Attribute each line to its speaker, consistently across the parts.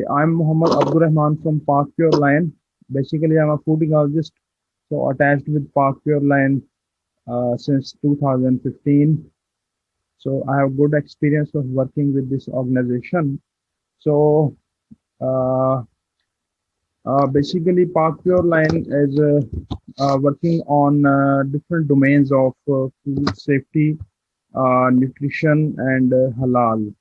Speaker 1: I'm Muhammad Abdul Rahman from Park Pure Line. Basically, I'm a food technologist, so attached with Park Pure Line since 2015. So I have good experience of working with this organization. So uh, basically, Park Pure Line is working on different domains of food safety, nutrition, and halal.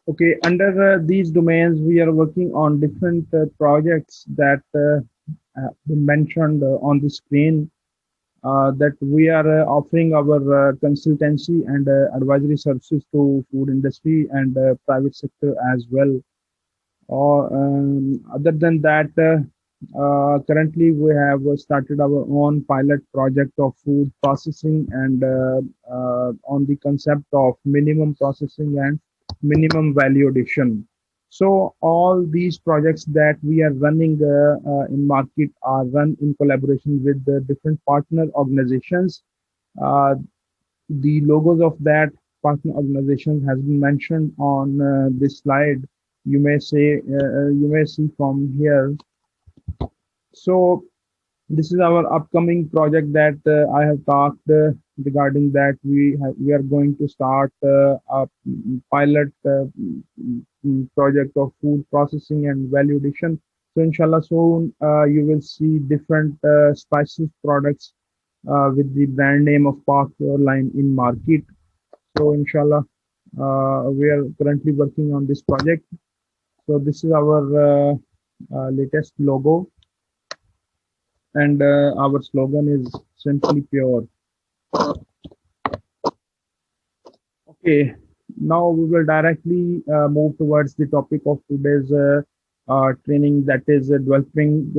Speaker 1: Okay, under these domains, we are working on different projects that been mentioned on the screen. That we are offering our consultancy and advisory services to food industry and private sector as well. Or other than that, currently we have started our own pilot project of food processing and on the concept of minimum processing and minimum value addition. So all these projects that we are running in market are run in collaboration with the different partner organizations. Uh, the logos of that partner organizations has been mentioned on this slide. You may see from here. So this is our upcoming project that I have talked regarding that we are going to start a pilot project of food processing and value addition. So inshallah soon you will see different spices products with the brand name of Park Your Line in market. So inshallah we are currently working on this project. So this is our latest logo, and our slogan is simply pure. Okay, now we will directly move towards the topic of today's training, that is developing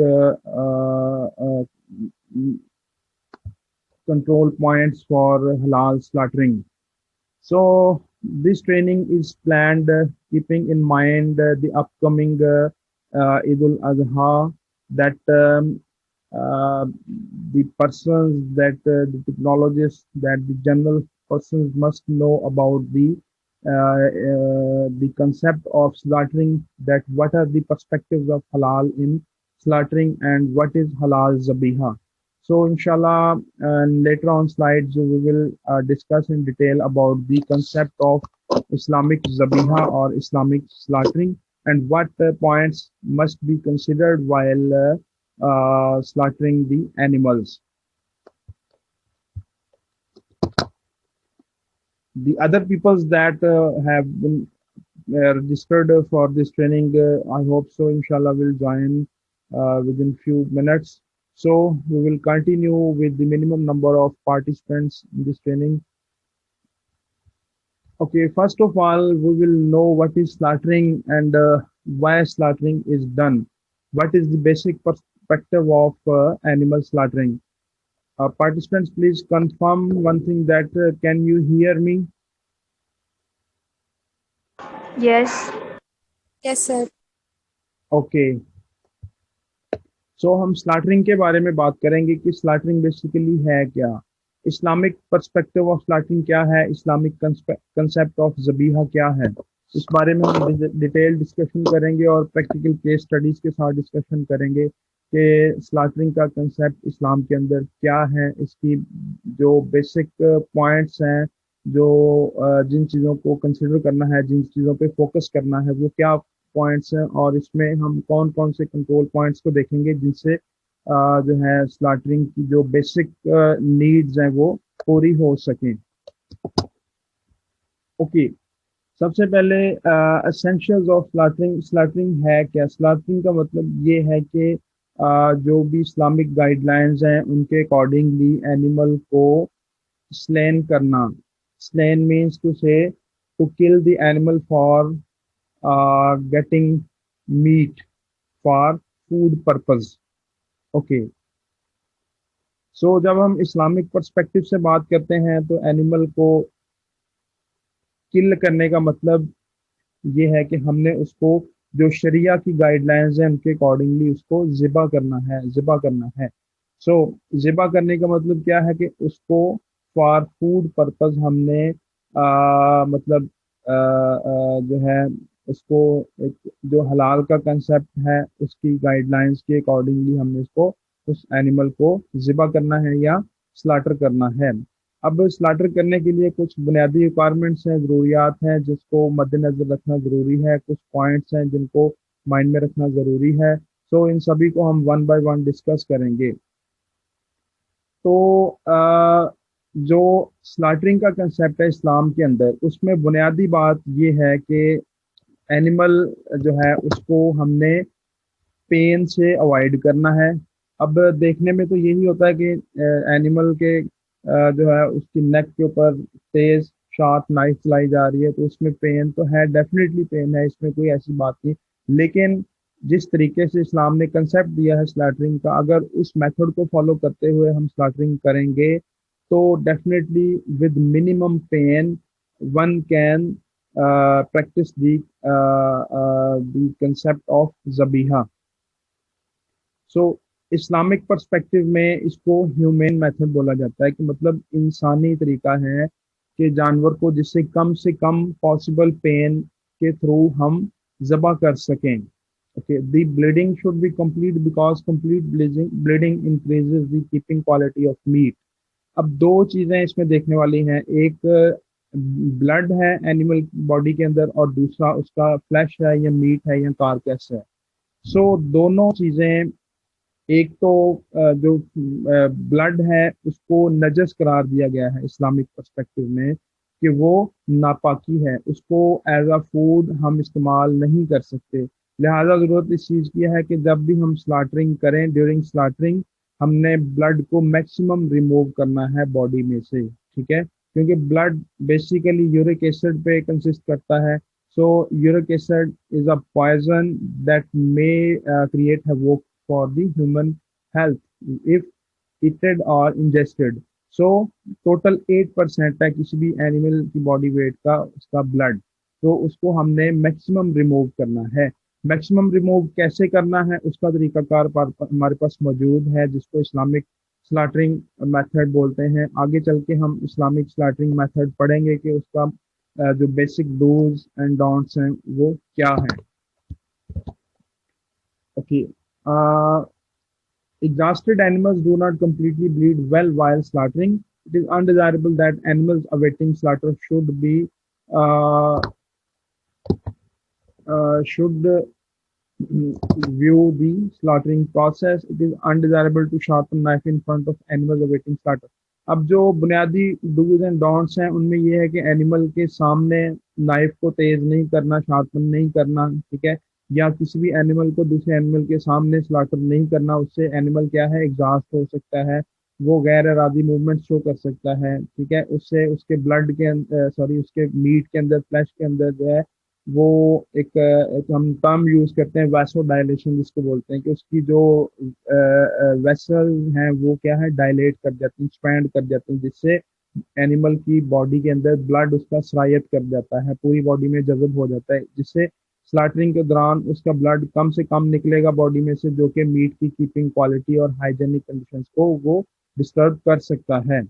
Speaker 1: control points for halal slaughtering. So this training is planned keeping in mind the upcoming Eid al-Adha, that uh, the persons, that the technologists, that the general persons must know about the concept of slaughtering, that what are the perspectives of halal in slaughtering and what is halal zabiha. So inshallah, later on slides we will discuss in detail about the concept of Islamic zabiha or Islamic slaughtering, and what points must be considered while slaughtering the animals. The other peoples that have been registered for this training, I hope so, inshallah, will join within few minutes. So we will continue with the minimum number of participants in this training. Okay, first of all, we will know what is slaughtering and why slaughtering is done. What is the basic perspective of animal slaughtering? Participants, please confirm one thing, that can you hear me?
Speaker 2: Yes.
Speaker 3: Yes, sir.
Speaker 1: Okay. सो हम slaughtering के बारे में बात करेंगे कि slaughtering basically है क्या, Islamic perspective of slaughtering क्या है, इस्लामिक कंसेप्ट ऑफ जबीहा क्या है। इस बारे में हम डिटेल डिस्कशन करेंगे और प्रैक्टिकल केस स्टडीज के साथ डिस्कशन करेंगे कि स्लाटरिंग का कंसेप्ट इस्लाम के अंदर क्या है, इसकी जो बेसिक पॉइंट्स हैं, जो जिन चीज़ों को कंसिडर करना है, जिन चीज़ों पे फोकस करना है, वो क्या पॉइंट्स हैं, और इसमें हम कौन कौन से कंट्रोल पॉइंट्स को देखेंगे जिनसे जो है स्लाटरिंग की जो बेसिक नीड्स हैं वो पूरी हो सकें। ओके, सबसे पहले एसेंशियल्स ऑफ स्लॉटरिंग। स्लॉटरिंग है क्या? स्लॉटरिंग का मतलब ये है कि जो भी इस्लामिक गाइडलाइंस हैं उनके अकॉर्डिंगली एनिमल को स्लेन करना। Slain means to say to kill the animal for getting meat for food purpose. Okay. So जब हम इस्लामिक पर्सपेक्टिव से बात करते हैं तो एनिमल को किल करने का मतलब ये है कि हमने उसको, जो शरिया की गाइडलाइंस हैं उनके अकॉर्डिंगली उसको ज़िबा करना है, ज़िबा करना है। सो ज़िबा करने का मतलब क्या है कि उसको फॉर फूड पर्पस हमने मतलब जो है उसको एक जो हलाल का कंसेप्ट है उसकी गाइडलाइंस के अकॉर्डिंगली हमने उसको, उस एनिमल को ज़िबा करना है या स्लाटर करना है। अब स्लाटर करने के लिए कुछ बुनियादी रिक्वायरमेंट्स हैं, ज़रूरियात हैं जिसको मद्देनजर रखना ज़रूरी है, कुछ पॉइंट्स हैं जिनको माइंड में रखना ज़रूरी है। सो इन सभी को हम वन बाय वन डिस्कस करेंगे। तो जो स्लाटरिंग का कंसेप्ट है इस्लाम के अंदर, उसमें बुनियादी बात ये है कि एनिमल जो है उसको हमने पेन से अवॉइड करना है। अब देखने में तो यही होता है कि एनिमल के जो है उसकी नेक के ऊपर तेज शार्प नाइफ चलाई जा रही है, तो उसमें पेन तो है, डेफिनेटली पेन है, इसमें कोई ऐसी बात नहीं। लेकिन जिस तरीके से इस्लाम ने कंसेप्ट दिया है स्लैटरिंग का, अगर उस मेथड को फॉलो करते हुए हम स्लैटरिंग करेंगे तो definitely with minimum pain one can practice the concept of zabiha. So Islamic perspective में इसको ह्यूमेन मेथड बोला जाता है, कि मतलब इंसानी तरीका है कि जानवर को जिससे कम से कम पॉसिबल पेन के थ्रू हम ज़बह कर सकें। Okay, the bleeding should be complete because complete bleeding increases the keeping quality of meat. अब दो चीजें इसमें देखने वाली हैं, एक ब्लड है एनिमल बॉडी के अंदर और दूसरा उसका फ्लैश है या मीट है या कारकेस है। सो दोनों चीजें, एक तो जो ब्लड है उसको नजस करार दिया गया है इस्लामिक पर्सपेक्टिव में, कि वो नापाकी है, उसको एज अ फूड हम इस्तेमाल नहीं कर सकते। लिहाजा जरूरत इस चीज़ की है कि जब भी हम स्लाटरिंग करें, ड्यूरिंग स्लाटरिंग हमने ब्लड को मैक्सिमम रिमूव करना है बॉडी में से। ठीक है, क्योंकि ब्लड बेसिकली यूरिक एसिड पे कंसिस्ट करता है। So uric acid is a poison that may create havoc for the human health if eaten or ingested. So total 8% है किसी भी एनिमल की बॉडी वेट का उसका ब्लड, तो उसको हमने मैक्सिमम रिमूव करना है। मैक्सिमम रिमूव कैसे करना है उसका तरीकाकार हमारे पास मौजूद है, जिसको इस्लामिक स्लाटरिंग मेथड बोलते हैं। आगे चल के हम इस्लामिक स्लाटरिंग मेथड पढ़ेंगे कि उसका जो बेसिक डूज एंड डोंट्स हैं वो क्या है। Okay. Exhausted animals do not completely bleed well while slaughtering. It is undesirable that animals awaiting slaughter uh, should view the slaughtering process. It is undesirable to sharpen knife in front of animals awaiting slaughter. अब जो बुनियादी dos and don'ts हैं उनमें यह है कि animal के सामने नाइफ को तेज नहीं करना, शार्पन नहीं करना। ठीक है, या किसी भी एनिमल को दूसरे एनिमल के सामने स्लाटर नहीं करना, उससे एनिमल क्या है, एग्जॉस्ट हो सकता है, वो गैर इरादी मूवमेंट शो कर सकता है। ठीक है, उससे उसके ब्लड के सॉरी उसके मीट के अंदर, फ्लैश के अंदर जो है वो एक हम टर्म यूज करते हैं वैसो डायलेशन, जिसको बोलते हैं कि उसकी जो वेसल हैं वो क्या है, डायलेट कर जाती हैं, एक्सपैंड कर जाती हैं, जिससे एनिमल की बॉडी के अंदर ब्लड उसका सरायत कर जाता है, पूरी बॉडी में जज़ब हो जाता है, जिससे स्लाटरिंग के दौरान उसका ब्लड कम से कम निकलेगा बॉडी में से, जो कि मीट की कीपिंग क्वालिटी और हाइजेनिक कंडीशंस को वो डिस्टर्ब कर सकता है।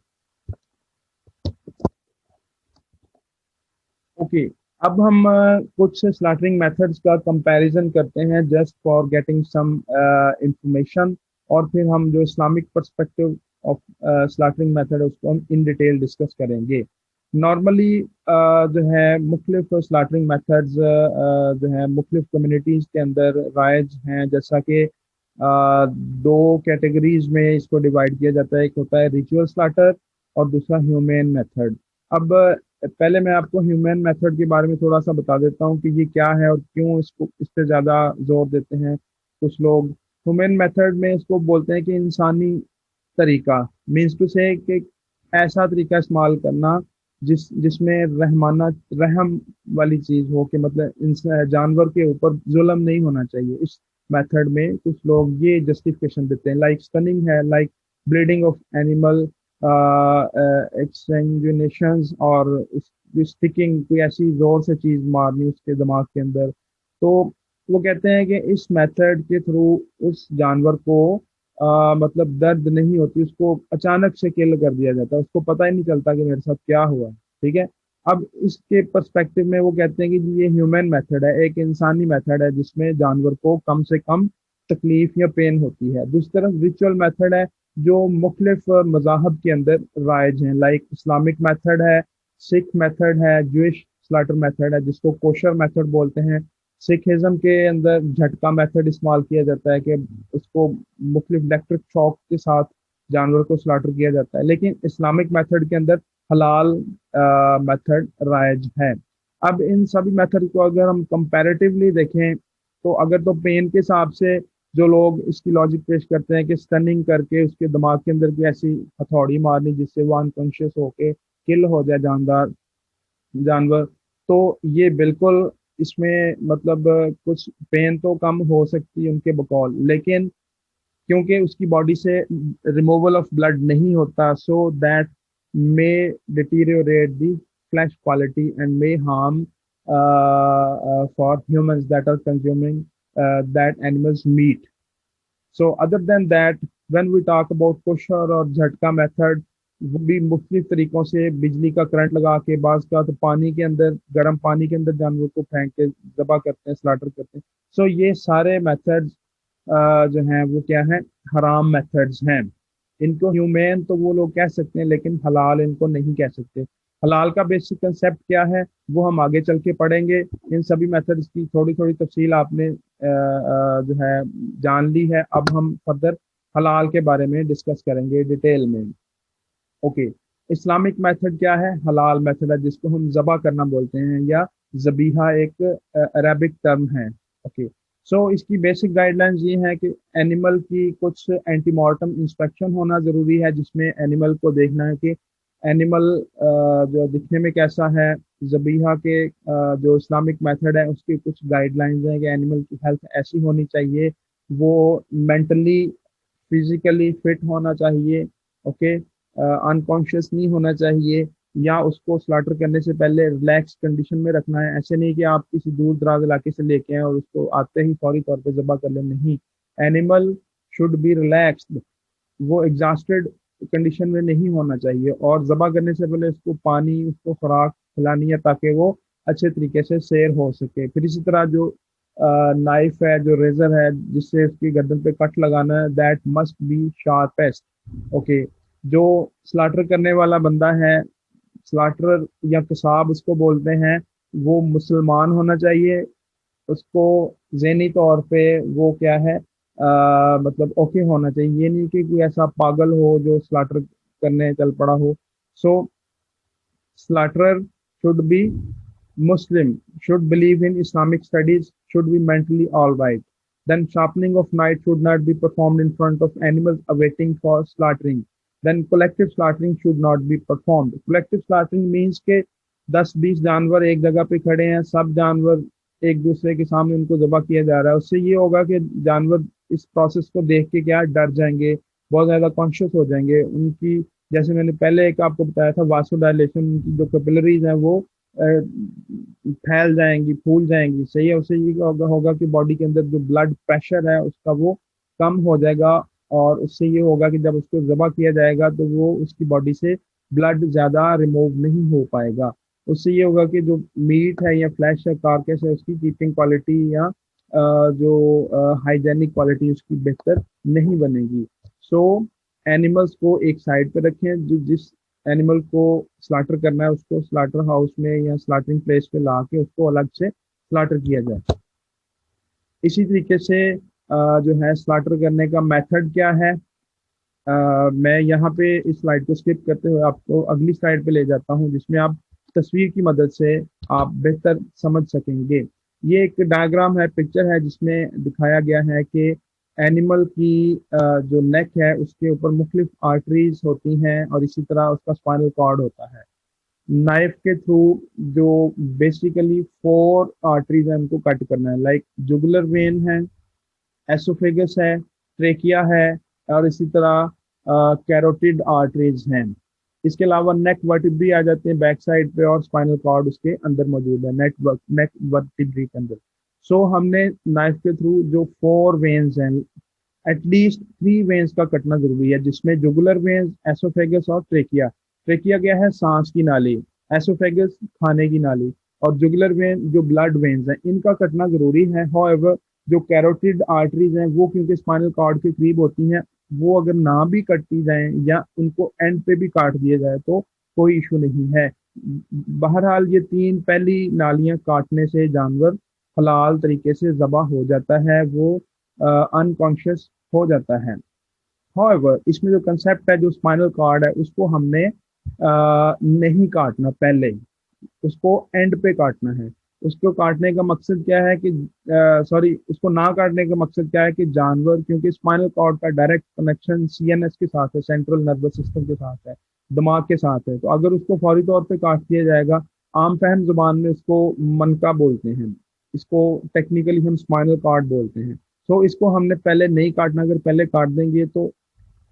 Speaker 1: ओके, अब हम कुछ स्लैटरिंग मेथड्स का कंपैरिजन करते हैं just for getting some information, और फिर हम जो Islamic perspective of slaughtering method है उसको हम इन डिटेल डिस्कस करेंगे। नॉर्मली जो है मुख्तलिफ स्लैटरिंग मेथड्स जो है मुख्तलिफ कम्युनिटीज़ के अंदर राइज हैं, जैसा कि दो कैटेगरीज में इसको डिवाइड किया जाता है, एक होता है रिचुअल स्लैटर और दूसरा ह्यूमेन मेथड। अब पहले मैं आपको ह्यूमन मेथड के बारे में थोड़ा सा बता देता हूँ कि ये क्या है और क्यों इसको इस पे ज़्यादा जोर देते हैं कुछ लोग। ह्यूमन मेथड में इसको बोलते हैं कि इंसानी तरीका, मीन्स टू से कि ऐसा तरीका इस्तेमाल करना जिसमें रहम वाली चीज हो, कि मतलब जानवर के ऊपर जुल्म नहीं होना चाहिए। इस मेथड में कुछ लोग ये जस्टिफिकेशन देते हैं, लाइक स्टनिंग है, लाइक ब्लीडिंग ऑफ एनिमल एक्सटेंगुनेशंस, और स्टिकिंग, कोई ऐसी जोर से चीज मारनी उसके दिमाग के अंदर। तो वो कहते हैं कि इस मेथड के थ्रू उस जानवर को मतलब दर्द नहीं होती, उसको अचानक से किल कर दिया जाता है, उसको पता ही नहीं चलता कि मेरे साथ क्या हुआ है। ठीक है। अब इसके पर्सपेक्टिव में वो कहते हैं कि ये ह्यूमन मेथड है, एक इंसानी मेथड है जिसमें जानवर को कम से कम तकलीफ या पेन होती है। दूसरी तरफ रिचुअल मेथड है जो मुख्तलिफ मजाहब के अंदर राइज हैं, लाइक इस्लामिक मेथड है, सिख मेथड है, ज्यूइश स्लाटर मेथड है जिसको कोशर मेथड बोलते हैं। सिखिज्म के अंदर झटका मेथड इस्तेमाल किया जाता है कि उसको मुख्तलिफ इलेक्ट्रिक शॉक के साथ जानवर को स्लाटर किया जाता है। लेकिन इस्लामिक मेथड के अंदर हलाल मेथड राइज है। अब इन सभी मेथड को अगर हम कंपैरेटिवली देखें, तो अगर तो पेन के हिसाब से जो लोग इसकी लॉजिक पेश करते हैं कि स्टनिंग करके उसके दिमाग के अंदर की ऐसी हथौड़ी मारनी जिससे वो अनकॉन्शियस होके किल हो जाए जानवर, तो ये बिल्कुल इसमें मतलब कुछ पेन तो कम हो सकती है उनके बकौल, लेकिन क्योंकि उसकी बॉडी से रिमूवल ऑफ ब्लड नहीं होता, so that may deteriorate the flesh quality and may harm for humans that are consuming that animals meat. So other than that, when we talk about pusher और झटका method, वो भी मुख्तलिफ तरीकों से बिजली का करंट लगा के, बाज का तो पानी के अंदर, गर्म पानी के अंदर जानवर को फेंक के दबा करते हैं, स्लाटर करते हैं। सो ये सारे मेथड्स जो हैं वो क्या है, हराम मेथड्स हैं। इनको ह्यूमेन तो वो लोग कह सकते हैं, लेकिन हलाल इनको नहीं कह सकते। हलाल का बेसिक कंसेप्ट क्या है वो हम आगे चल के पढ़ेंगे। इन सभी मेथड्स की थोड़ी थोड़ी तफसील आपने जो है जान ली है। अब हम फर्दर हलाल के बारे में डिस्कस करेंगे डिटेल में। ओके। इस्लामिक मेथड क्या है? हलाल मेथड है जिसको हम जबा करना बोलते हैं, या जबीहा एक अरबिक टर्म है। ओके। सो इसकी बेसिक गाइडलाइंस ये है कि एनिमल की कुछ एंटीमॉर्टम इंस्पेक्शन होना जरूरी है, जिसमें एनिमल को देखना है कि एनिमल जो दिखने में कैसा है। जबीहा के जो इस्लामिक मेथड है उसकी कुछ गाइडलाइंस हैं कि एनिमल की हेल्थ ऐसी होनी चाहिए, वो मेंटली फिजिकली फिट होना चाहिए। ओके। अनकॉन्शियस नहीं होना चाहिए, या उसको स्लाटर करने से पहले रिलैक्स कंडीशन में रखना है। ऐसे नहीं कि आप किसी दूर दराज इलाके से लेके आए और उसको आते ही फौरी तौर पे ज़बह कर लें, नहीं। एनिमल शुड बी रिलैक्स्ड, वो एग्जॉस्टेड कंडीशन में नहीं होना चाहिए, और ज़बह करने से पहले उसको पानी, उसको खुराक खिलानी है ताकि वो अच्छे तरीके से सैर हो सके। फिर इसी तरह जो नाइफ है, जो रेजर है जिससे उसकी गर्दन पे कट लगाना है, that must be sharpest. Okay. जो स्लाटर करने वाला बंदा है, स्लाटर या कसाब उसको बोलते हैं, वो मुसलमान होना चाहिए। उसको ज़हनी तौर पे वो क्या है, मतलब ओके होना चाहिए। ये नहीं कि कोई ऐसा पागल हो जो स्लाटर करने चल पड़ा हो। So slaughterer should be Muslim, should believe in Islamic studies, should be mentally all right. Then sharpening of knife should not be performed in front of animals awaiting for slaughtering. Then collective slaughtering should not be performed. Collective slaughtering means के 10-20 जानवर एक जगह पे खड़े हैं, सब जानवर एक दूसरे के सामने उनको ज़बह किया जा रहा है। उससे ये होगा कि जानवर इस प्रोसेस को देख के क्या डर जाएंगे, बहुत ज़्यादा कॉन्शियस हो जाएंगे। उनकी, जैसे मैंने पहले एक आपको बताया था, वासोडायलेशन, उनकी जो कैपिलरीज हैं वो फैल जाएंगी, फूल जाएंगी। सही है। उससे ये होगा कि बॉडी के अंदर जो ब्लड प्रेशर है उसका वो कम हो जाएगा, और उससे ये होगा कि जब उसको ज़बह किया जाएगा तो वो उसकी बॉडी से ब्लड ज़्यादा रिमूव नहीं हो पाएगा। उससे ये होगा कि जो मीट है या फ्लैश है, कार्केस है, उसकी कीपिंग क्वालिटी या जो हाइजेनिक क्वालिटी उसकी बेहतर नहीं बनेगी। सो एनिमल्स को एक साइड पे रखें, जो जिस एनिमल को स्लाटर करना है उसको स्लाटर हाउस में या स्लाटरिंग प्लेस पे ला के उसको अलग से स्लाटर किया जाए। इसी तरीके से जो है स्लाटर करने का मेथड क्या है, मैं यहाँ पे इस स्लाइड को स्किप करते हुए आपको अगली स्लाइड पे ले जाता हूँ, जिसमें आप तस्वीर की मदद से आप बेहतर समझ सकेंगे। ये एक डायग्राम है, पिक्चर है, जिसमें दिखाया गया है कि एनिमल की जो नेक है उसके ऊपर मुख्तलिफ आर्टरीज होती हैं और इसी तरह उसका स्पाइनल कॉर्ड होता है। नाइफ के थ्रू जो बेसिकली 4 आर्टरीज हैं उनको कट करना है, लाइक जुगुलर वेन है, एसोफेगस है, ट्रेकिया है और इसी तरह कैरोटिड आर्टरीज हैं। इसके अलावा नेक वर्टिब्री आ जाते हैं बैक साइड पे और स्पाइनल कॉर्ड उसके अंदर मौजूद है, नेक वर्टिब्री के अंदर। सो हमने नाइफ के थ्रू जो 4 वेन्स हैं, एटलीस्ट 3 वेन्स का कटना जरूरी है, जिसमें जुगुलर वेन्स, एसोफेगस और ट्रेकिया। ट्रेकिया क्या है? सांस की नाली। एसोफेगस खाने की नाली। और जुगुलर वेन जो ब्लड वेन्स हैं इनका कटना जरूरी है। हाउएवर जो कैरोटिड आर्टरीज हैं वो क्योंकि स्पाइनल कॉर्ड के करीब होती हैं, वो अगर ना भी कटती जाए या उनको एंड पे भी काट दिया जाए तो कोई इशू नहीं है। बहरहाल ये 3 पहली नालियां काटने से जानवर हलाल तरीके से ज़बह हो जाता है, वो अनकॉन्शियस हो जाता है। हाउएवर इसमें जो कंसेप्ट है, जो स्पाइनल कॉर्ड है उसको हमने नहीं काटना, पहले उसको एंड पे काटना है। उसको काटने का मकसद क्या है कि सॉरी, उसको ना काटने का मकसद क्या है कि जानवर, क्योंकि स्पाइनल कॉर्ड का डायरेक्ट कनेक्शन सीएनएस के साथ है, सेंट्रल नर्वस सिस्टम के साथ है, दिमाग के साथ है, तो अगर उसको फौरी तौर पे काट दिया जाएगा, आम फहम जुबान में इसको मनका बोलते हैं, इसको टेक्निकली हम स्पाइनल कॉर्ड बोलते हैं। तो इसको हमने पहले नहीं काटना, अगर पहले काट देंगे तो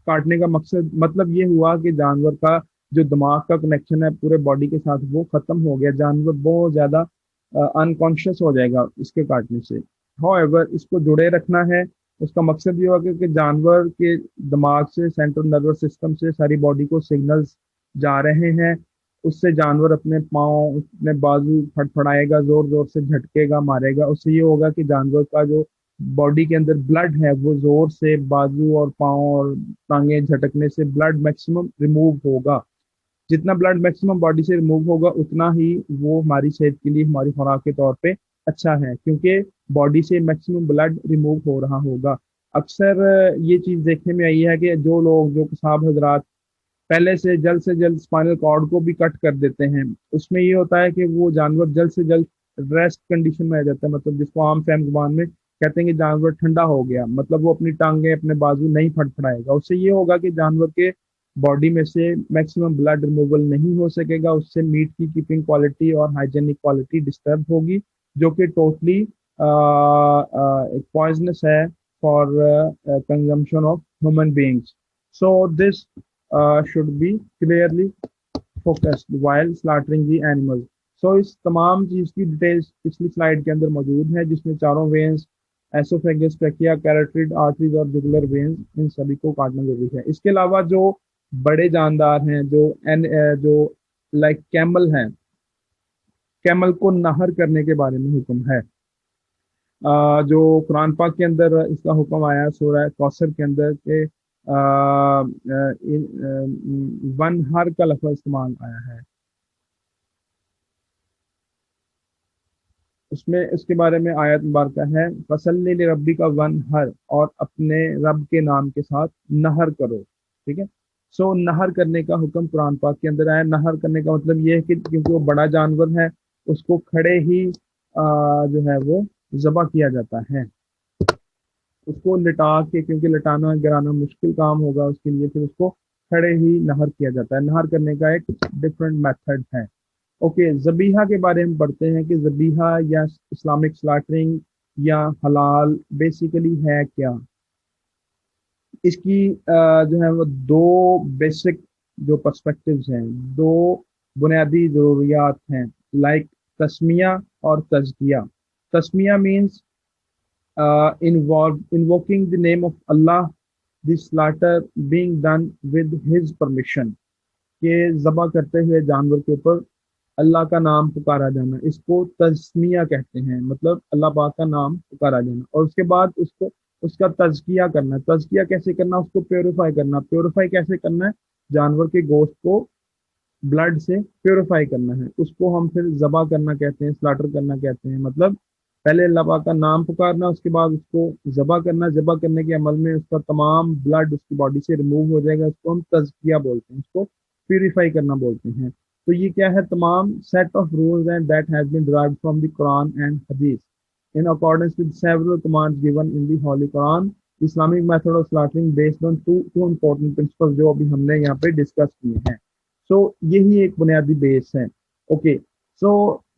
Speaker 1: काटने का मकसद मतलब ये हुआ कि जानवर का जो दिमाग का कनेक्शन है पूरे बॉडी के साथ वो खत्म हो गया, जानवर बहुत ज्यादा अनकॉन्शियस हो जाएगा इसके काटने से। हाउएवर इसको जुड़े रखना है, उसका मकसद ये होगा कि जानवर के दिमाग से, सेंट्रल नर्वस सिस्टम से सारी बॉडी को सिग्नल्स जा रहे हैं, उससे जानवर अपने पाँव, अपने बाजू फड़फड़ाएगा, जोर जोर से झटकेगा, मारेगा। उससे ये होगा कि जानवर का जो बॉडी के अंदर ब्लड है वो जोर से बाजू और पाँव और टांगे झटकने से ब्लड मैक्सिमम रिमूव होगा। जितना ब्लड मैक्सिमम बॉडी से रिमूव होगा उतना ही वो हमारी सेहत के लिए, हमारी खुराक के तौर पे अच्छा है, क्योंकि बॉडी से मैक्सिमम ब्लड रिमूव हो रहा होगा। अक्सर ये चीज देखने में आई है कि जो लोग, जो कसाब हजरात पहले से जल्द स्पाइनल कॉर्ड को भी कट कर देते हैं, उसमें ये होता है कि वो जानवर जल्द से जल्द रेस्ट कंडीशन में आ जाता है, मतलब जिसको आम फैम जुबान में कहते हैं कि जानवर ठंडा हो गया, मतलब वो अपनी टांगे, अपने बाजू नहीं फड़फड़ाएगा। उससे ये होगा कि जानवर के बॉडी में से मैक्सिमम ब्लड रिमूवल नहीं हो सकेगा, उससे मीट की कीपिंग क्वालिटी और हाइजेनिक क्वालिटी डिस्टर्ब होगी, जो कि टोटली पॉइजनस है for consumption of human beings. So this should be clearly focused while slaughtering the animals। सो इस तमाम चीज की डिटेल्स पिछली स्लाइड के अंदर मौजूद है, जिसमें चारों veins, oesophagus, trachea, carotid arteries और जुगुलर वेन्स, इन सभी को काटना जरूरी है। इसके अलावा जो बड़े जानदार हैं, जो लाइक कैमल हैं, कैमल को नहर करने के बारे में हुक्म है। जो कुरान पाक के अंदर इसका हुक्म आया सूरह कौसर के अंदर के वन हर का लफ्ज इस्तेमाल आया है, उसमें इसके बारे में आयत मुबारका है, फसल्ली लिरब्बी का वन हर, और अपने रब के नाम के साथ नहर करो। ठीक है। सो नहर करने का हुक्म कुरान पाक के अंदर आया। नहर करने का मतलब ये है कि क्योंकि वो बड़ा जानवर है उसको खड़े ही जो है वो जबा किया जाता है। उसको लिटा के, क्योंकि लिटाना गिराना मुश्किल काम होगा उसके लिए, फिर उसको खड़े ही नहर किया जाता है। नहर करने का एक डिफरेंट मेथड है। ओके, जबीहा के बारे में पढ़ते हैं कि जबीहा या इस्लामिक स्लाटरिंग या हलाल बेसिकली है क्या। इसकी जो है वो दो बेसिक जो पर्सपेक्टिव्स हैं, दो बुनियादी ज़रूरियात हैं, लाइक तस्मिया और तज़किया। तस्मिया means invoking the name of Allah, the slaughter being done with His permission। के ज़बह करते हुए जानवर के ऊपर अल्लाह का नाम पुकारा जाना, इसको तस्मिया कहते हैं, मतलब अल्लाह पाक का नाम पुकारा जाना। और उसके बाद उसको, उसका तज़किया करना। तज़किया कैसे करना? उसको प्योरीफाई करना। प्योरीफाई कैसे करना है? जानवर के गोश्त को ब्लड से प्योरीफाई करना है, उसको हम फिर ज़बह करना कहते हैं, स्लाटर करना कहते हैं। मतलब पहले अल्लाह पाक का नाम पुकारना, उसके बाद उसको ज़बह करना। ज़बह करने के अमल में उसका तमाम ब्लड उसकी बॉडी से रिमूव हो जाएगा, उसको हम तज़किया बोलते हैं, उसको प्यूरिफाई करना बोलते हैं। तो ये क्या है, तमाम set of rules and that has been derived from the Quran and Hadith in accordance with several commands given in the Holy Quran. Islamic method of slaughtering based on two important principles जो अभी हमने यहाँ पे डिस्कस किए हैं. So यही एक बुनियादी बेस है. Okay. So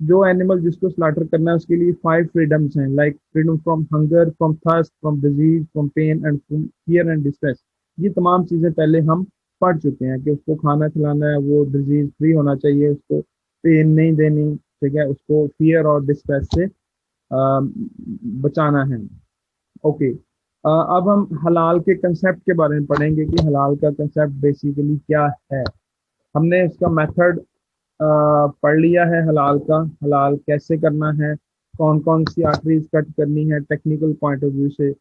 Speaker 1: जो एनिमल जिसको स्लाटर करना है उसके लिए 5 फ्रीडम्स हैं, like freedom from hunger, from thirst, from disease, from pain and from fear and distress. ये तमाम चीजें पहले हम पढ़ चुके हैं कि उसको खाना खिलाना है, वो डिजीज फ्री होना चाहिए, उसको पेन नहीं देनी, ठीक है, उसको फियर और डिस्ट्रेस से बचाना है. ओके. अब हम हलाल के कंसेप्ट के बारे में पढ़ेंगे कि हलाल का कंसेप्ट बेसिकली क्या है. हमने इसका मेथड पढ़ लिया है हलाल का, हलाल कैसे करना है, कौन कौन सी आर्टरीज कट करनी है टेक्निकल पॉइंट ऑफ व्यू से.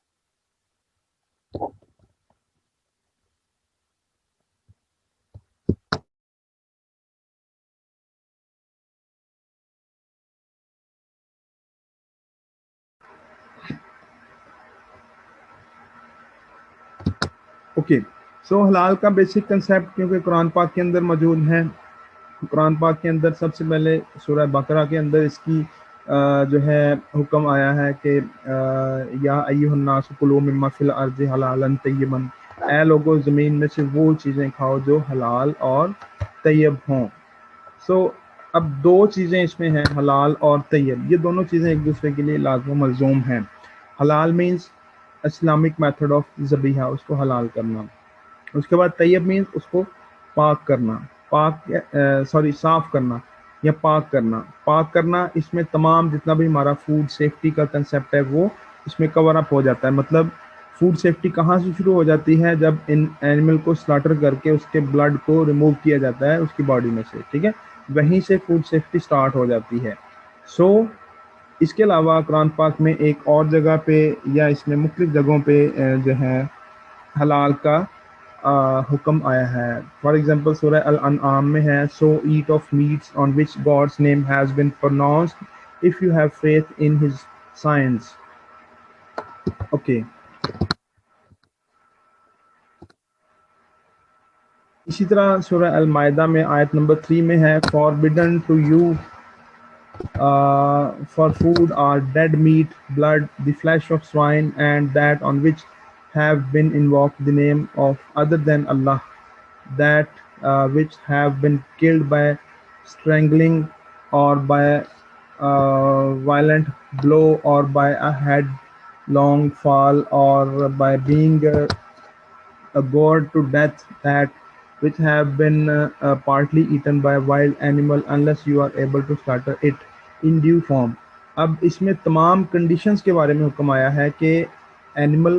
Speaker 1: ओके. सो हलाल का बेसिक कंसेप्ट क्योंकि कुरान पाक के अंदर मौजूद है. कुरान पाक के अंदर सबसे पहले सूरह बकरा के अंदर इसकी जो है हुक्म आया है कि या अय्युहन्नास कुलू मिम्मा फिल अर्ज़ि हलालन तय्यबन, ऐ लोगो ज़मीन में से वो चीज़ें खाओ जो हलाल और तय्यब हों. सो अब दो चीज़ें इसमें हैं, हलाल और तय्यब. ये दोनों चीज़ें एक दूसरे के लिए लाज़िम मलज़ूम हैं. हलाल मीन्स इस्लामिक मेथड ऑफ ज़बीहा, उसको हलाल करना. उसके बाद तैयब मीन्स उसको पाक करना, साफ करना या पाक करना. पाक करना इसमें तमाम जितना भी हमारा फूड सेफ्टी का कंसेप्ट है वो इसमें कवर अप हो जाता है. मतलब फूड सेफ्टी कहाँ से शुरू हो जाती है, जब इन एनिमल को स्लाटर करके उसके ब्लड को रिमूव किया जाता है उसकी बॉडी में से, ठीक है, वहीं से फूड सेफ्टी स्टार्ट हो जाती है. सो इसके अलावा कुरान पाक में एक और जगह पे या इसमें मुख्तलिफ जगहों पे जो है हलाल का हुक्म आया है. फॉर एग्जाम्पल सूरह अल अनआम में है, so eat of meats on which god's name has been pronounced if you have faith in his science. Okay. इसी तरह सूरह अल माइदा में आयत नंबर 3 में है, forbidden to you for food are dead meat, blood, the flesh of swine, and that on which have been invoked the name of other than Allah, that which have been killed by strangling or by violent blow or by a headlong fall or by being gored to death, that which have been partly eaten by a wild animal unless you are able to slaughter it in due form. अब इसमें तमाम conditions के बारे में हुक्म आया है कि एनिमल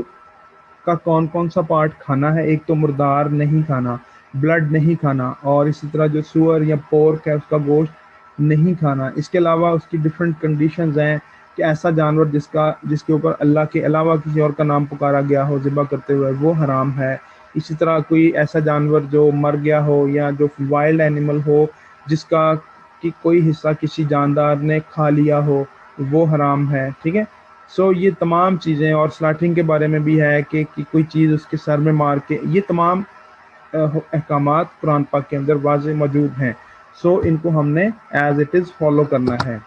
Speaker 1: का कौन कौन सा पार्ट खाना है. एक तो मुर्दार नहीं खाना, ब्लड नहीं खाना, और इसी तरह जो सुअर या पोर्क है उसका गोश्त नहीं खाना. इसके अलावा उसकी डिफरेंट कंडीशंस हैं कि ऐसा जानवर जिसके ऊपर अल्लाह के अलावा किसी और का नाम पुकारा गया हो ज़िबा करते हुए, वो हराम है. इसी तरह कोई ऐसा जानवर जो मर गया हो या जो वाइल्ड एनिमल हो जिसका कि कोई हिस्सा किसी जानदार ने खा लिया हो, वो हराम है. ठीक है. सो ये तमाम चीज़ें, और स्लाटरिंग के बारे में भी है कि कोई चीज़ उसके सर में मार के, ये तमाम अहकामात कुरान पाक के अंदर वाज़े मौजूद हैं. सो इनको हमने एज इट इज़ फॉलो करना है.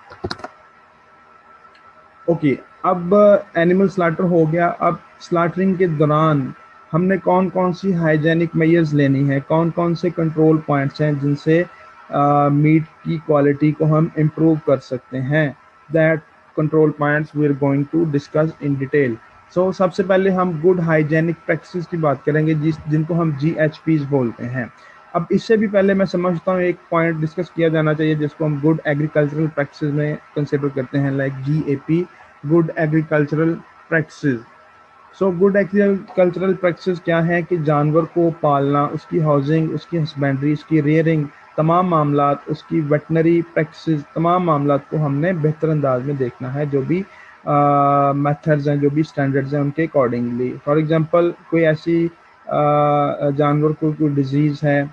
Speaker 1: ओके. अब एनिमल स्लाटर हो गया. अब स्लाटरिंग के दौरान हमने कौन कौन सी हाइजेनिक मेजर्स लेनी है, कौन कौन से कंट्रोल पॉइंट्स हैं जिनसे मीट की क्वालिटी को हम इम्प्रूव कर सकते हैं. That control points we are going to discuss in detail. So सबसे पहले हम गुड हाइजेनिक प्रैक्टिस की बात करेंगे जिनको हम GHPs बोलते हैं. अब इससे भी पहले मैं समझता हूँ एक पॉइंट डिस्कस किया जाना चाहिए जिसको हम गुड एग्रीकल्चरल प्रैक्टिस में कंसिडर करते हैं, like GAP, good agricultural practice. So good agricultural practice क्या है कि जानवर को पालना, उसकी हाउसिंग, उसकी हस्बेंड्री, उसकी रेयरिंग, तमाम मामलात, उसकी वेटनरी प्रैक्टिस, तमाम मामलात को हमने बेहतर अंदाज में देखना है. जो भी मेथड्स हैं, जो भी स्टैंडर्ड्स हैं, उनके अकॉर्डिंगली. फॉर एग्जांपल कोई ऐसी जानवर को कोई डिजीज़ है,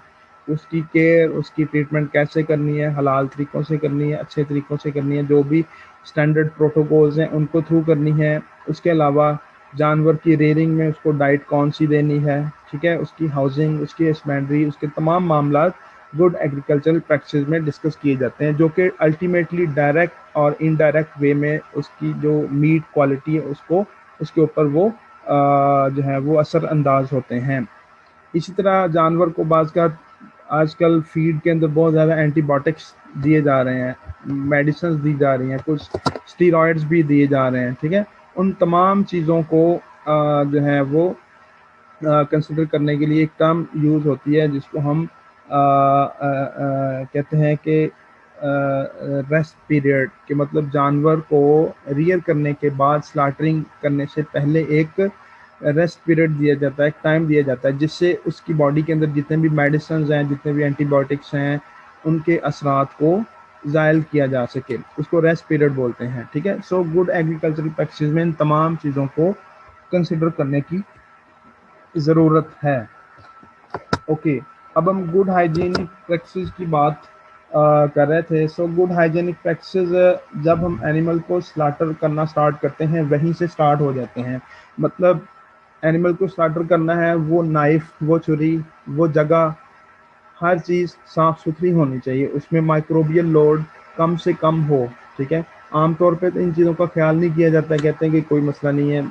Speaker 1: उसकी केयर, उसकी ट्रीटमेंट कैसे करनी है, हलाल तरीक़ों से करनी है, अच्छे तरीक़ों से करनी है, जो भी स्टैंडर्ड प्रोटोकॉल्स हैं उनको थ्रू करनी है. उसके अलावा जानवर की रेयरिंग में उसको डाइट कौन सी देनी है, ठीक है, उसकी हाउसिंग, उसकी हस्बेंड्री, उसके तमाम मामलात गुड एग्रीकल्चरल प्रैक्टिस में डिस्कस किए जाते हैं, जो कि अल्टीमेटली डायरेक्ट और इनडायरेक्ट वे में उसकी जो मीट क्वालिटी है उसको उसके ऊपर वो जो है वो असरअंदाज होते हैं। इसी तरह जानवर को बाज़ का आजकल फीड के अंदर बहुत ज़्यादा एंटीबायोटिक्स दिए जा रहे हैं, मेडिसिन दी जा रही हैं, कुछ स्टीरॉयड्स भी दिए जा रहे हैं, ठीक है। उन तमाम चीज़ों को जो है वो कंसिडर करने के लिए एक टर्म यूज़ होती है जिसको हम कहते हैं कि रेस्ट पीरियड, के मतलब जानवर को रियर करने के बाद स्लाटरिंग करने से पहले एक रेस्ट पीरियड दिया जाता है, एक टाइम दिया जाता है, जिससे उसकी बॉडी के अंदर जितने भी मेडिसिन हैं, जितने भी एंटीबायोटिक्स हैं, उनके असरात को ज़ायल किया जा सके, उसको रेस्ट पीरियड बोलते हैं, ठीक है। सो गुड एग्रीकल्चरल प्रैक्टिस में इन तमाम चीज़ों को कंसिडर करने की ज़रूरत है। ओके, अब हम गुड हाइजीनिक प्रैक्टिस की बात कर रहे थे। सो गुड हाइजीनिक प्रैक्टिस जब हम एनिमल को स्लाटर करना स्टार्ट करते हैं वहीं से स्टार्ट हो जाते हैं। मतलब एनिमल को स्लाटर करना है, वो नाइफ, वो छुरी, वो जगह, हर चीज़ साफ़ सुथरी होनी चाहिए, उसमें माइक्रोबियल लोड कम से कम हो, ठीक है। आमतौर पे तो इन चीज़ों का ख्याल नहीं किया जाता है, कहते हैं कि कोई मसला नहीं है,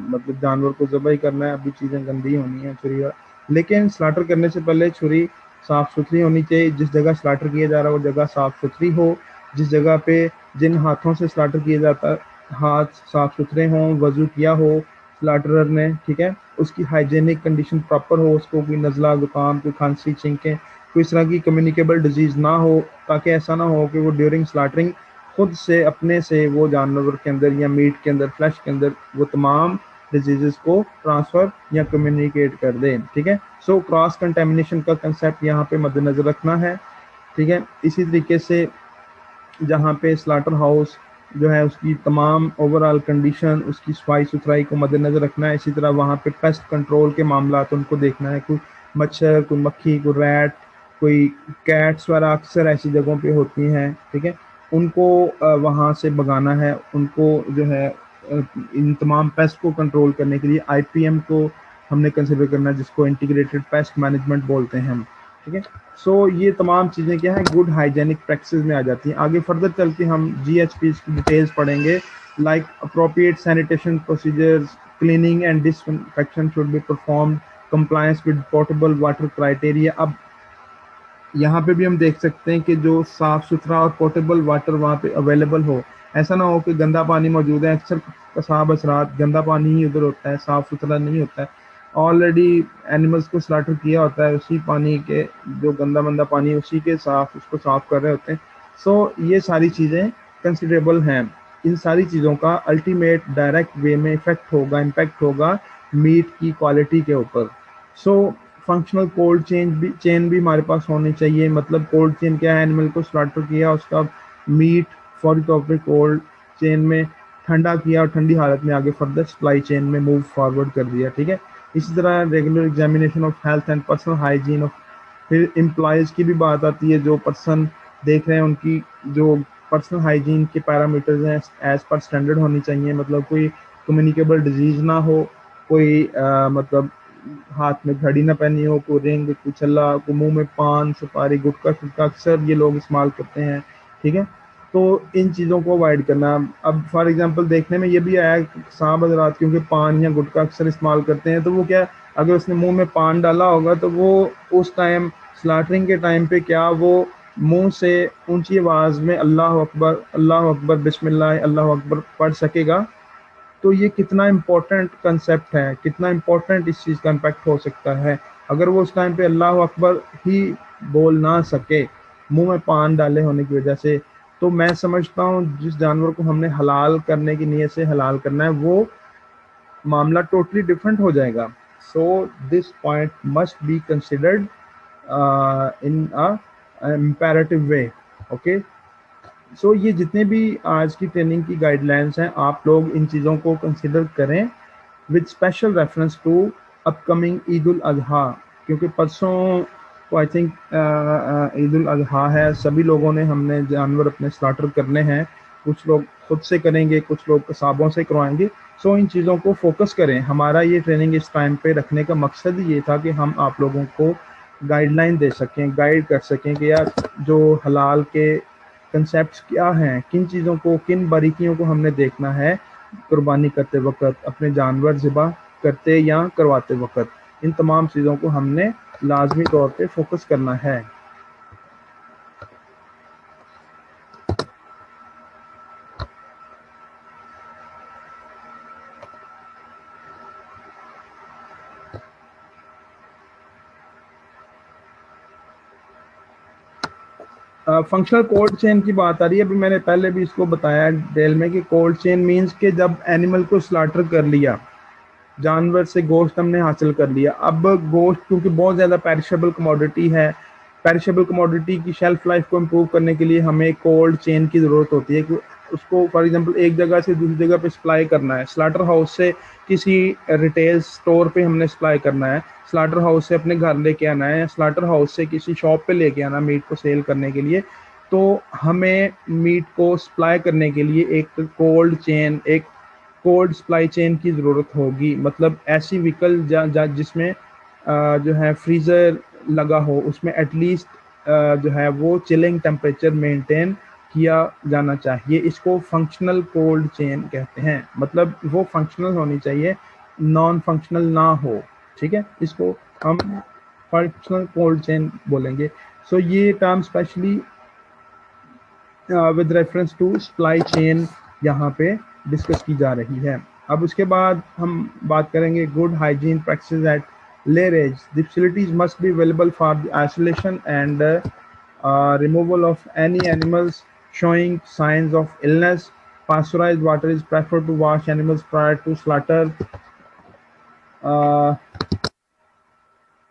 Speaker 1: मतलब जानवर को ज़बाई करना है, अभी चीज़ें गंदी होनी है छुरी का, लेकिन स्लाटर करने से पहले छुरी साफ़ सुथरी होनी चाहिए। जिस जगह स्लाटर किया जा रहा है वो जगह साफ़ सुथरी हो, जिस जगह पे जिन हाथों से स्लाटर किया जाता है हाथ साफ़ सुथरे हों, वज़ू किया हो स्लाटरर ने, ठीक है, उसकी हाइजीनिक कंडीशन प्रॉपर हो, उसको कोई नज़ला, ज़ुकाम, कोई खांसी, छींकें, कोई इस तरह की कम्युनिकेबल डिजीज़ ना हो, ताकि ऐसा ना हो कि वो ड्यूरिंग स्लाटरिंग खुद से अपने से वो जानवर के अंदर या मीट के अंदर, फ्लैश के अंदर वो तमाम डिजीज़ को ट्रांसफ़र या कम्युनिकेट कर दें, ठीक है। सो क्रॉस कंटेमिनेशन का कंसेप्ट यहाँ पे मद्देनज़र रखना है, ठीक है। इसी तरीके से जहाँ पे स्लाटर हाउस जो है उसकी तमाम ओवरऑल कंडीशन, उसकी सफाई सुथराई को मद्देनज़र रखना है। इसी तरह वहाँ पे पेस्ट कंट्रोल के मामला उनको देखना है, कोई मच्छर, कोई मक्खी, कोई रैट, कोई कैट्स वगैरह अक्सर ऐसी जगहों पे होती हैं, ठीक है, उनको वहाँ से भगाना है। उनको जो है इन तमाम पेस्ट को कंट्रोल करने के लिए IPM को हमने कंसिडर करना है, जिसको इंटीग्रेटेड पेस्ट मैनेजमेंट बोलते हैं हम, ठीक है। सो ये तमाम चीज़ें क्या है गुड हाइजेनिक प्रैक्टिस में आ जाती हैं। आगे फर्दर चल के हम GHPs की डिटेल्स पढ़ेंगे, like appropriate sanitation procedures, cleaning and disinfection should be performed, compliance with portable water criteria. अब यहाँ पे भी हम देख सकते हैं कि जो साफ़ सुथरा और पोर्टेबल वाटर वहाँ पे अवेलेबल हो, ऐसा ना हो कि गंदा पानी मौजूद है। अक्सर कसाब असरात गंदा पानी ही उधर होता है, साफ़ सुथरा नहीं होता है, ऑलरेडी एनिमल्स को स्लाटर किया होता है, उसी पानी के जो गंदा मंदा पानी है उसी के उसको साफ़ कर रहे होते हैं। सो ये सारी चीज़ें कंसिडरेबल हैं। इन सारी चीज़ों का अल्टीमेट डायरेक्ट वे में इम्पैक्ट होगा मीट की क्वालिटी के ऊपर। सो फंक्शनल कोल्ड चेन भी हमारे पास होनी चाहिए। मतलब कोल्ड चेन क्या है, एनिमल को स्लाटर किया, उसका मीट फौरी तौर पे कोल्ड चेन में ठंडा किया और ठंडी हालत में आगे फर्दर सप्लाई चेन में मूव फॉरवर्ड कर दिया, ठीक है। इसी तरह regular examination of health and personal hygiene of, फिर एम्प्लॉयज़ की भी बात आती है, जो पर्सन देख रहे हैं उनकी जो पर्सनल हाइजीन के पैरामीटर्स हैं एज पर स्टैंडर्ड होनी चाहिए। मतलब कोई कम्युनिकेबल डिजीज़ ना हो, कोई मतलब हाथ में घड़ी ना पहनी हो, कोई रिंग, कोई छल्ला, कोई मुंह में पान, सुपारी, गुटखा शुटखा अक्सर ये लोग इस्तेमाल करते हैं, ठीक है। तो इन चीज़ों को अवॉइड करना। अब फॉर एग्जांपल देखने में ये भी आया साहब हज़रात क्योंकि पान या गुटखा अक्सर इस्तेमाल करते हैं, तो वो क्या, अगर उसने मुंह में पान डाला होगा तो वो उस टाइम स्लाटरिंग के टाइम पे क्या वो मुंह से ऊंची आवाज़ में अल्लाह अकबर, बिस्मिल्लाह, अल्लाह अकबर पढ़ सकेगा? तो ये कितना इम्पोर्टेंट कंसेप्ट है, कितना इम्पोर्टेंट इस चीज़ का इम्पैक्ट हो सकता है। अगर वो उस टाइम पे अल्लाह अकबर ही बोल ना सके मुंह में पान डाले होने की वजह से, तो मैं समझता हूँ जिस जानवर को हमने हलाल करने की नीयत से हलाल करना है वो मामला टोटली डिफरेंट हो जाएगा। So this point must be considered in a imperative way. Okay, so ये जितने भी आज की ट्रेनिंग की गाइडलाइंस हैं आप लोग इन चीज़ों को कंसिडर करें with special reference to upcoming Eid ul Azha, क्योंकि परसों को आई थिंक ईद उल अजहा है। सभी लोगों ने हमने जानवर अपने स्लाटर करने हैं, कुछ लोग खुद से करेंगे, कुछ लोग कसाबों से करवाएंगे। सो इन चीज़ों को फोकस करें। हमारा ये ट्रेनिंग इस टाइम पे रखने का मकसद ये था कि हम आप लोगों को गाइडलाइन दे सकें, गाइड कर सकें कि यार जो हलाल के कंसेप्ट्स क्या हैं, किन चीज़ों को, किन बारीकियों को हमने देखना है कुर्बानी करते वक्त, अपने जानवर ज़िबा करते या करवाते वक्त। इन तमाम चीज़ों को हमने लाजमी तौर पे फोकस करना है। फंक्शनल कोल्ड चेन की बात आ रही है। अभी मैंने पहले भी इसको बताया डिटेल में कि कोल्ड चेन मींस कि जब एनिमल को स्लाटर कर लिया, जानवर से गोश्त हमने हासिल कर लिया। अब गोश्त क्योंकि बहुत ज़्यादा पेरिशेबल कमोडिटी है, पेरिशेबल कमोडिटी की शेल्फ लाइफ को इम्प्रूव करने के लिए हमें कोल्ड चेन की ज़रूरत होती है कि उसको फॉर एग्जांपल एक जगह से दूसरी जगह पे सप्लाई करना है, स्लाटर हाउस से किसी रिटेल स्टोर पे हमने सप्लाई करना है, स्लाटर हाउस से अपने घर लेके आना है, स्लाटर हाउस से किसी शॉप पे लेके आना मीट को सेल करने के लिए, तो हमें मीट को सप्लाई करने के लिए एक कोल्ड चेन, एक कोल्ड सप्लाई चेन की ज़रूरत होगी। मतलब ऐसी व्हीकल जिसमें जो है फ्रीज़र लगा हो, उसमें एटलीस्ट जो है वो चिलिंग टेम्परेचर मेंटेन किया जाना चाहिए। इसको फंक्शनल कोल्ड चेन कहते हैं, मतलब वो फंक्शनल होनी चाहिए, नॉन फंक्शनल ना हो। ठीक है, इसको हम फंक्शनल कोल्ड चेन बोलेंगे। सो ये term specially with reference to supply chain यहाँ पे डिस्कस की जा रही है। अब उसके बाद हम बात करेंगे good hygiene practices at lairage. The facilities must be available for the isolation and removal of any animals showing signs of illness. Pasteurized water is preferred to wash animals prior to slaughter. Uh,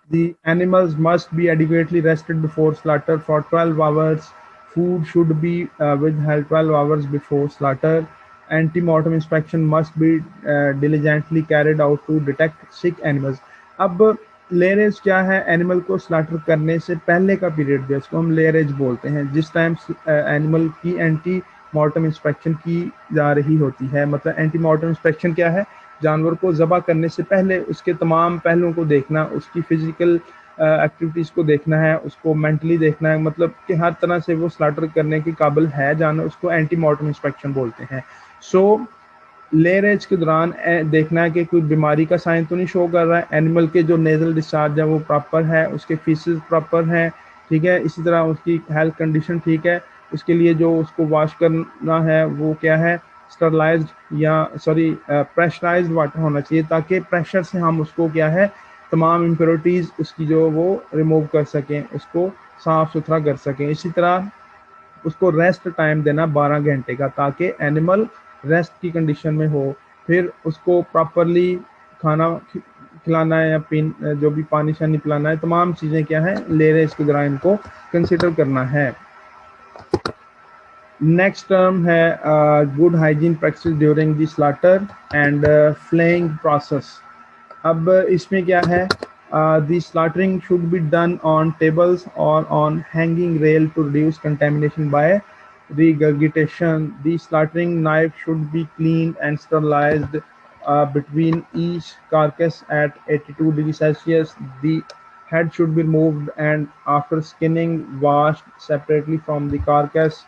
Speaker 1: The animals must be adequately rested before slaughter for 12 hours. Food should be withheld 12 hours before slaughter. Anti-mortem inspection must be diligently carried out to detect sick animals. अब लेरेज क्या है? Animal को slaughter करने से पहले का period जो है इसको हम लेरेज बोलते हैं, जिस टाइम एनिमल की एंटी मॉर्टम इंस्पेक्शन की जा रही होती है। मतलब एंटी मॉर्टम इंस्पेक्शन क्या है? जानवर को ज़बह करने से पहले उसके तमाम पहलुओं को देखना, उसकी फिजिकल एक्टिविटीज़ को देखना है, उसको मेंटली देखना है, मतलब कि हर तरह से वो स्लाटर करने के काबिल है जानवर, उसको एंटी मॉर्टम इंस्पेक्शन बोलते हैं। सो लेरेज के दौरान देखना है कि कोई बीमारी का साइन तो नहीं शो कर रहा है, एनिमल के जो नेजल डिस्चार्ज है वो प्रॉपर है, उसके फीसेस प्रॉपर हैं, ठीक है, इसी तरह उसकी हेल्थ कंडीशन ठीक है। उसके लिए जो उसको वॉश करना है वो क्या है? स्टरलाइज्ड या प्रेशराइज्ड वाटर होना चाहिए, ताकि प्रेशर से हम उसको क्या है, तमाम इम्प्योरिटीज़ उसकी जो वो रिमूव कर सकें, उसको साफ़ सुथरा कर सकें। इसी तरह उसको रेस्ट टाइम देना 12 घंटे का, ताकि एनिमल रेस्ट की कंडीशन में हो। फिर उसको प्रॉपरली खाना खिलाना है या जो भी पानी शानी पिलाना है, तमाम चीज़ें क्या है लेरेज के दौरान इनको कंसिडर करना है। नेक्स्ट टर्म है good hygiene practice during the slaughter and flaying process. अब इसमें क्या है? The slaughtering should be done on tables or on hanging rail to reduce contamination by regurgitation. The slaughtering knife should be cleaned and sterilized between each carcass at 82 degrees Celsius. The head should be removed and after skinning washed separately from the carcass.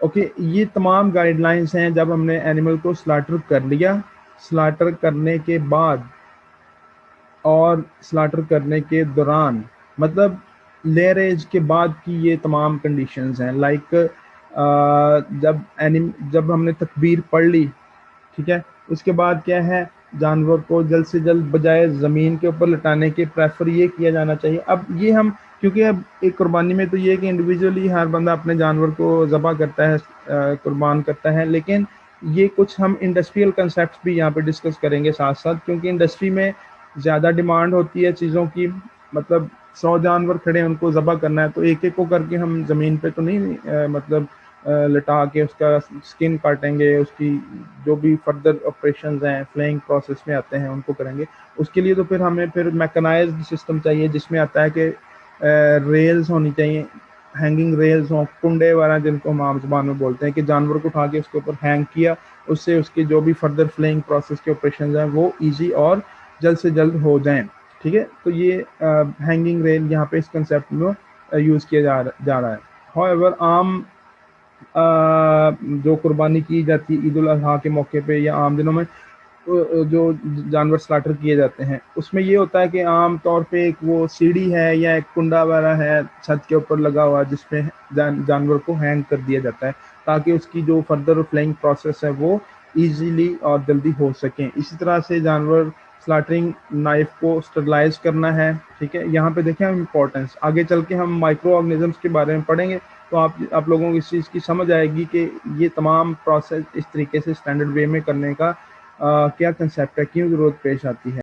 Speaker 1: Okay, ये तमाम guidelines हैं जब हमने animal को slaughter कर लिया, slaughter करने के बाद और स्लाटर करने के दौरान, मतलब लेरेज के बाद की ये तमाम कंडीशंस हैं। लाइक जब हमने तकबीर पढ़ ली, ठीक है, उसके बाद क्या है, जानवर को जल्द से जल्द बजाय ज़मीन के ऊपर लटाने के प्रेफर ये किया जाना चाहिए। अब ये हम, क्योंकि अब एक कुर्बानी में तो ये है कि इंडिविजुअली हर बंदा अपने जानवर को ज़बह करता है, कुर्बान करता है, लेकिन ये कुछ हम इंडस्ट्रियल कंसेप्ट भी यहाँ पे डिस्कस करेंगे साथ साथ, क्योंकि इंडस्ट्री में ज़्यादा डिमांड होती है चीज़ों की। मतलब 100 जानवर खड़े हैं, उनको ज़बह करना है, तो एक एक को करके हम ज़मीन पे तो नहीं मतलब लटा के उसका स्किन काटेंगे, उसकी जो भी फर्दर ऑपरेशंस हैं फ्लेइंग प्रोसेस में आते हैं उनको करेंगे। उसके लिए तो फिर हमें फिर मैकेनाइज्ड सिस्टम चाहिए, जिसमें आता है कि रेल्स होनी चाहिए, हैंगिंग रेल्स हों, कुंडे वाला जिनको हम आम ज़बान में बोलते हैं, कि जानवर को उठा के उसके ऊपर हैंग किया, उससे उसके जो भी फर्दर फ्लेइंग प्रोसेस के ऑपरेशन हैं वो ईजी और जल्द से जल्द हो जाएं। ठीक है, तो ये हैंगिंग रेल यहाँ पे इस कंसेप्ट में यूज़ किया जा रहा है। हाउएवर आम जो कुर्बानी की जाती है ईद उल अज़हा के मौके पे या आम दिनों में जो जानवर स्लाटर किए जाते हैं, उसमें ये होता है कि आम तौर पे एक वो सीढ़ी है या एक कुंडा वगैरह है छत के ऊपर लगा हुआ, जिसमें जानवर को हैंग कर दिया जाता है ताकि उसकी जो फर्दर फ्लाइंग प्रोसेस है वो इजीली और जल्दी हो सके। इसी तरह से जानवर स्लाटरिंग नाइफ को स्टरलाइज करना है। ठीक है, यहाँ पे देखें हम इम्पोर्टेंस, आगे चल के हम माइक्रो ऑर्गेनिजम्स के बारे में पढ़ेंगे तो आप लोगों को इस चीज़ की समझ आएगी कि ये तमाम प्रोसेस इस तरीके से स्टैंडर्ड वे में करने का क्या कंसेप्ट है, क्यों ज़रूरत पेश आती है।